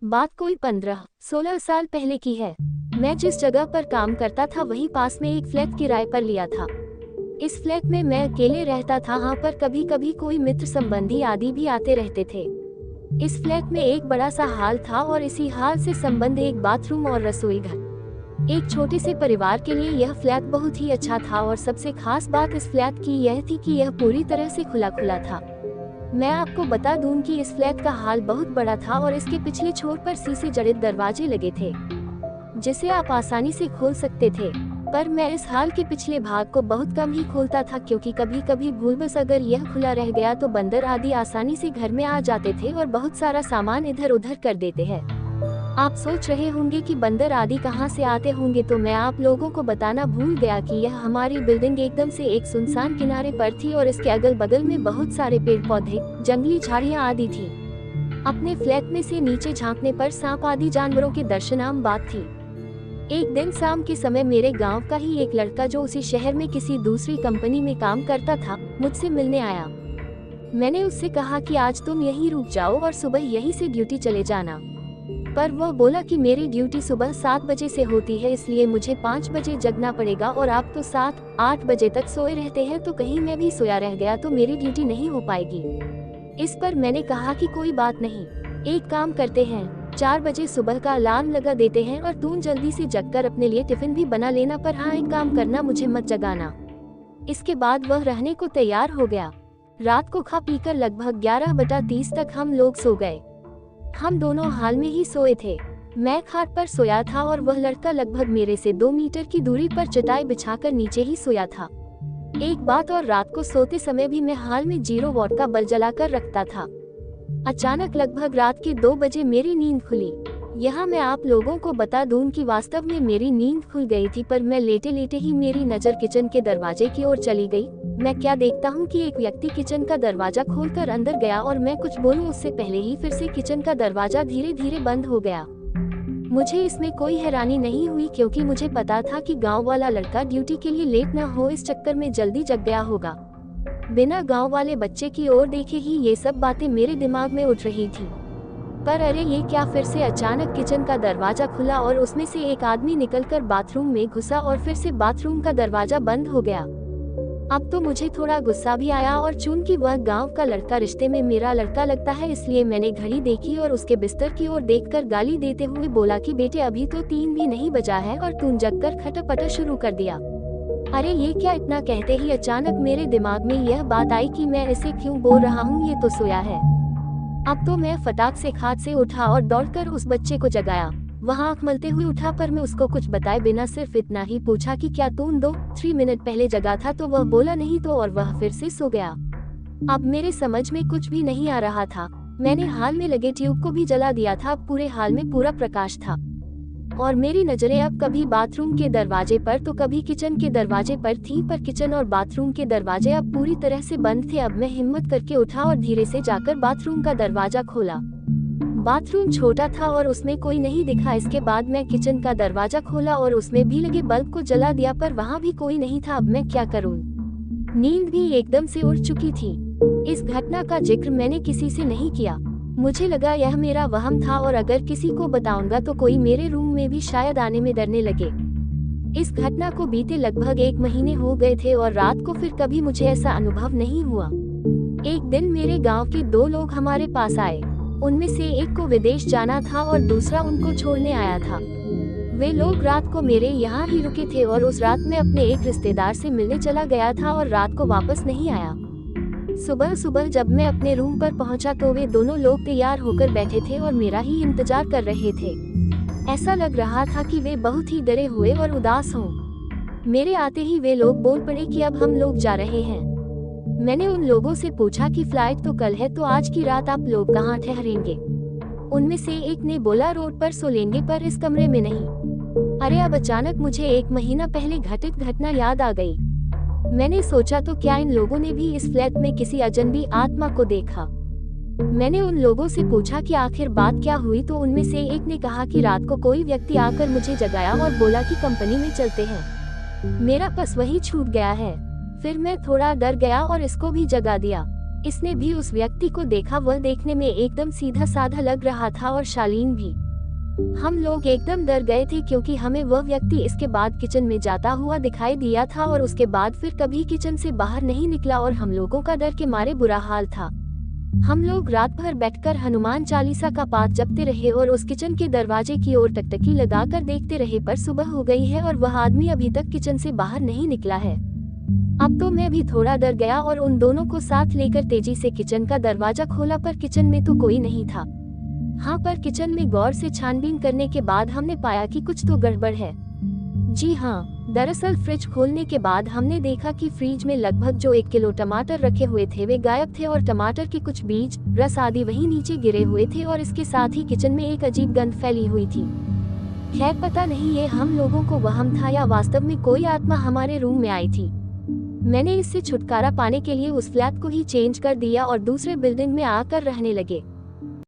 बात कोई 15-16 साल पहले की है। मैं जिस जगह पर काम करता था वहीं पास में एक फ्लैट किराए पर लिया था। इस फ्लैट में मैं अकेले रहता था। हाँ, पर कभी कभी कोई मित्र संबंधी आदि भी आते रहते थे। इस फ्लैट में एक बड़ा सा हॉल था और इसी हॉल से संबंध एक बाथरूम और रसोई घर। एक छोटे से परिवार के लिए यह फ्लैट बहुत ही अच्छा था और सबसे खास बात इस फ्लैट की यह थी कि यह पूरी तरह से खुला खुला था। मैं आपको बता दूं कि इस फ्लैट का हॉल बहुत बड़ा था और इसके पिछले छोर पर शीशे जड़े दरवाजे लगे थे जिसे आप आसानी से खोल सकते थे। पर मैं इस हॉल के पिछले भाग को बहुत कम ही खोलता था क्योंकि कभी कभी भूलवश अगर यह खुला रह गया तो बंदर आदि आसानी से घर में आ जाते थे और बहुत सारा सामान इधर उधर कर देते हैं। आप सोच रहे होंगे कि बंदर आदि कहां से आते होंगे, तो मैं आप लोगों को बताना भूल गया कि यह हमारी बिल्डिंग एकदम से एक सुनसान किनारे पर थी और इसके अगल बगल में बहुत सारे पेड़ पौधे, जंगली झाड़ियां आदि थी। अपने फ्लैट में से नीचे झांकने पर सांप आदि जानवरों के दर्शन आम बात थी। एक दिन शाम के समय मेरे गाँव का ही एक लड़का जो उसी शहर में किसी दूसरी कंपनी में काम करता था, मुझसे मिलने आया। मैंने उससे कहा कि आज तुम यहीं रुक जाओ और सुबह यहीं से ड्यूटी चले जाना। पर वह बोला कि मेरी ड्यूटी सुबह 7 बजे से होती है, इसलिए मुझे 5 बजे जगना पड़ेगा और आप तो 7-8 बजे तक सोए रहते हैं, तो कहीं मैं भी सोया रह गया तो मेरी ड्यूटी नहीं हो पाएगी। इस पर मैंने कहा कि कोई बात नहीं, एक काम करते हैं, 4 बजे सुबह का अलार्म लगा देते हैं और तुम जल्दी से जगकर अपने लिए टिफिन भी बना लेना, पर हाँ एक काम करना, मुझे मत जगाना। इसके बाद वह रहने को तैयार हो गया। रात को खा पीकर लगभग 11:30 तक हम लोग सो गए। हम दोनों हाल में ही सोए थे। मैं खाट पर सोया था और वह लड़का लगभग मेरे से 2 मीटर की दूरी पर चटाई बिछाकर नीचे ही सोया था। एक बात और, रात को सोते समय भी मैं हाल में 0 वॉट का बल्ब जलाकर रखता था। अचानक लगभग रात के 2 बजे मेरी नींद खुली। यहाँ मैं आप लोगों को बता दूं कि वास्तव में मेरी नींद खुल गई थी, पर मैं लेटे लेटे ही मेरी नज़र किचन के दरवाजे की ओर चली गई। मैं क्या देखता हूँ कि एक व्यक्ति किचन का दरवाजा खोलकर अंदर गया और मैं कुछ बोलूं उससे पहले ही फिर से किचन का दरवाजा धीरे धीरे बंद हो गया। मुझे इसमें कोई हैरानी नहीं हुई क्योंकि मुझे पता था कि गाँव वाला लड़का ड्यूटी के लिए लेट न हो इस चक्कर में जल्दी जग गया होगा। बिना गाँव वाले बच्चे की ओर देखे ही ये सब बातें मेरे दिमाग में उठ रही थी। पर अरे ये क्या, फिर से अचानक किचन का दरवाजा खुला और उसमें से एक आदमी निकलकर बाथरूम में घुसा और फिर से बाथरूम का दरवाजा बंद हो गया। अब तो मुझे थोड़ा गुस्सा भी आया और चूंकि वह गांव का लड़का रिश्ते में मेरा लड़का लगता है, इसलिए मैंने घड़ी देखी और उसके बिस्तर की ओर देखकर गाली देते हुए बोला कि बेटे अभी तो 3 भी नहीं बजा है और तू जगकर खटपटा शुरू कर दिया। अरे ये क्या, इतना कहते ही अचानक मेरे दिमाग में यह बात आई कि मैं इसे क्यों बोल रहा हूँ, ये तो सोया है। अब तो मैं फटाक से खाट से उठा और दौड़कर उस बच्चे को जगाया। वह आँख मलते हुए उठा, पर मैं उसको कुछ बताए बिना सिर्फ इतना ही पूछा कि क्या तुम 2-3 मिनट पहले जगा था, तो वह बोला नहीं तो, और वह फिर से सो गया। अब मेरे समझ में कुछ भी नहीं आ रहा था। मैंने हाल में लगे ट्यूब को भी जला दिया था। अब पूरे हाल में पूरा प्रकाश था और मेरी नजरें अब कभी बाथरूम के दरवाजे पर तो कभी किचन के दरवाजे पर थी, पर किचन और बाथरूम के दरवाजे अब पूरी तरह से बंद थे। अब मैं हिम्मत करके उठा और धीरे से जाकर बाथरूम का दरवाजा खोला। बाथरूम छोटा था और उसमें कोई नहीं दिखा। इसके बाद मैं किचन का दरवाजा खोला और उसमें भी लगे बल्ब को जला दिया, पर वहाँ भी कोई नहीं था। अब मैं क्या करूँ? नींद भी एकदम से उड़ चुकी थी। इस घटना का जिक्र मैंने किसी से नहीं किया। मुझे लगा यह मेरा वहम था और अगर किसी को बताऊंगा तो कोई मेरे रूम में भी शायद आने में डरने लगे। इस घटना को बीते लगभग 1 महीने हो गए थे और रात को फिर कभी मुझे ऐसा अनुभव नहीं हुआ। एक दिन मेरे गांव के 2 लोग हमारे पास आए। उनमें से एक को विदेश जाना था और दूसरा उनको छोड़ने आया था। वे लोग रात को मेरे यहाँ ही रुके थे और उस रात मैं अपने एक रिश्तेदार से मिलने चला गया था और रात को वापस नहीं आया। सुबह सुबह जब मैं अपने रूम पर पहुंचा तो वे दोनों लोग तैयार होकर बैठे थे और मेरा ही इंतजार कर रहे थे। ऐसा लग रहा था कि वे बहुत ही डरे हुए और उदास हों। मेरे आते ही वे लोग बोल पड़े कि अब हम लोग जा रहे हैं। मैंने उन लोगों से पूछा कि फ्लाइट तो कल है, तो आज की रात आप लोग कहाँ ठहरेंगे? उनमें से एक ने बोला रोड पर सो लेंगे, पर इस कमरे में नहीं। अरे अब अचानक मुझे 1 महीना पहले घटित घटना याद आ गई। मैंने सोचा तो क्या इन लोगों ने भी इस फ्लैट में किसी अजनबी आत्मा को देखा? मैंने उन लोगों से पूछा कि आखिर बात क्या हुई, तो उनमें से एक ने कहा कि रात को कोई व्यक्ति आकर मुझे जगाया और बोला कि कंपनी में चलते हैं। मेरा बस वही छूट गया है। फिर मैं थोड़ा डर गया और इसको भी जगा दिया। इसने भी उस व्यक्ति को देखा। वह देखने में एकदम सीधा साधा लग रहा था और शालीन भी। हम लोग एकदम डर गए थे क्योंकि हमें वह व्यक्ति इसके बाद किचन में जाता हुआ दिखाई दिया था और उसके बाद फिर कभी किचन से बाहर नहीं निकला और हम लोगों का डर के मारे बुरा हाल था। हम लोग रात भर बैठकर हनुमान चालीसा का पाठ जपते रहे और उस किचन के दरवाजे की ओर टकटकी लगाकर देखते रहे, पर सुबह हो गई है और वह आदमी अभी तक किचन से बाहर नहीं निकला है। अब तो मैं भी थोड़ा डर गया और उन दोनों को साथ लेकर तेजी से किचन का दरवाजा खोला, पर किचन में तो कोई नहीं था। हाँ, पर किचन में गौर से छानबीन करने के बाद हमने पाया कि कुछ तो गड़बड़ है। जी हाँ, दरअसल फ्रिज खोलने के बाद हमने देखा कि फ्रिज में लगभग जो 1 किलो टमाटर रखे हुए थे वे गायब थे और टमाटर के कुछ बीज, रस आदि वहीं नीचे गिरे हुए थे और इसके साथ ही किचन में एक अजीब गंध फैली हुई थी। खैर पता नहीं ये हम लोगों को वहम था या वास्तव में कोई आत्मा हमारे रूम में आई थी। मैंने इससे छुटकारा पाने के लिए उस फ्लैट को ही चेंज कर दिया और दूसरे बिल्डिंग में आकर रहने लगे।